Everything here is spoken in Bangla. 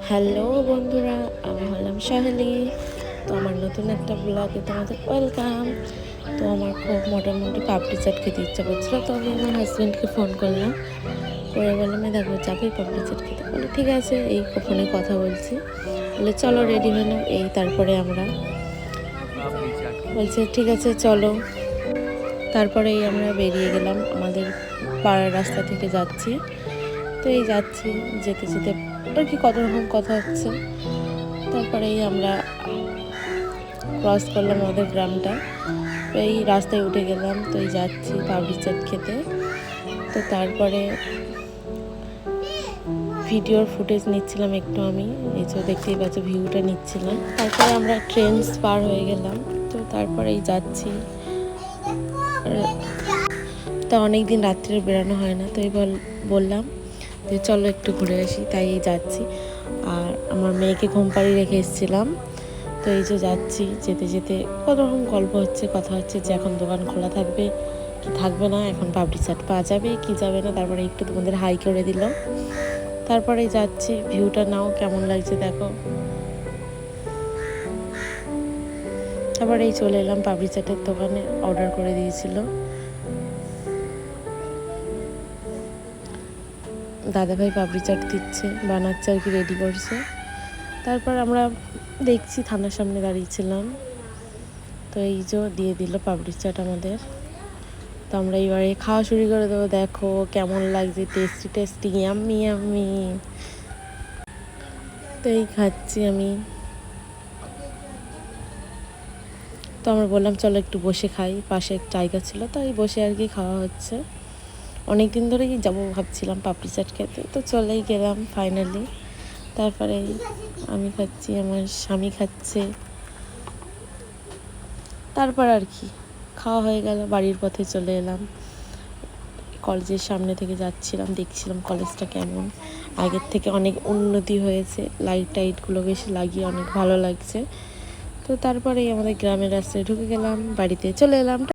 হ্যালো বন্ধুরা, আমি হলাম সাহেলি। তো আমার নতুন একটা ব্লগে তোমাদের ওয়েলকাম। তো আমার খুব মোটামুটি পাপড়ি চাট খেতে ইচ্ছা করছিলো, তো আমি আমার হাজব্যান্ডকে ফোন করলাম, করে বললাম দেখো যাবে পাপড়ি চাট খেতে। বলে ঠিক আছে, এই ফোনে কথা বলছি, বলে চলো রেডি হয়ে নাও। এই তারপরে আমরা বলছে ঠিক আছে চলো। তারপরেই আমরা বেরিয়ে গেলাম, আমাদের পাড়ার রাস্তা থেকে যাচ্ছি। তো এই যাচ্ছি, যেতে যেতে আর কি কত রকম কথা হচ্ছে। তারপরেই আমরা ক্রস করলাম আমাদের গ্রামটা, তো এই রাস্তায় উঠে গেলাম। তো এই যাচ্ছি পাপড়ি চাট খেতে। তো তারপরে ভিডিওর ফুটেজ নিচ্ছিলাম একটু, আমি এই যে দেখতেই পাচ্ছ ভিউটা নিচ্ছিলাম। তারপরে আমরা ট্রেনস পার হয়ে গেলাম। তো তারপরেই যাচ্ছি। তা অনেক দিন রাত্রে বেরানো হয় না, তো এই বললাম যে চলো একটু ঘুরে আসি, তাই এই যাচ্ছি। আর আমার মেয়েকে ঘুম পাড়িয়ে রেখে এসেছিলাম। তো এই যে যাচ্ছি, যেতে যেতে কত রকম গল্প হচ্ছে, কথা হচ্ছে যে এখন দোকান খোলা থাকবে কি থাকবে না, এখন পাপড়ি চাট পাওয়া যাবে কি যাবে না। তারপরে একটু তোমাদের হাই করে দিল। তারপরে যাচ্ছি, ভিউটা নাও কেমন লাগছে দেখো। তারপরে এই চলে এলাম পাপড়ি চাটের দোকানে, অর্ডার করে দিয়েছিল দাদাভাই। পাপড়ি চাট দিচ্ছে, বানাচ্ছে আর কি, রেডি করছে। তারপর আমরা দেখছি, থানার সামনে দাঁড়িয়েছিলাম। তো এই যে দিয়ে দিল পাপড়ি চাট আমাদের। তো আমরা এবারে খাওয়া শুরু করে দেবো। দেখো কেমন লাগছে, টেস্টি টেস্টি, ইয়াম্মি ইয়াম্মি। তো এই খাচ্ছি আমি। তো আমরা বললাম চলো একটু বসে খাই, পাশে এক জায়গা ছিল, তো এই বসে আর কি খাওয়া হচ্ছে। অনেক দিন ধরেই যাবো ভাবছিলাম পাপড়ি চাট খেতে, তো চলেই গেলাম ফাইনালি। তারপরে আমি খাচ্ছি, আমার স্বামী খাচ্ছে। তারপর আর কি খাওয়া হয়ে গেল, বাড়ির পথে চলে এলাম। কলেজের সামনে থেকে যাচ্ছিলাম, দেখছিলাম কলেজটা কেমন, আগের থেকে অনেক উন্নতি হয়েছে, লাইট টাইটগুলো বেশি লাগিয়ে অনেক ভালো লাগছে। তো তারপরেই আমাদের গ্রামের রাস্তায় ঢুকে গেলাম, বাড়িতে চলে এলাম।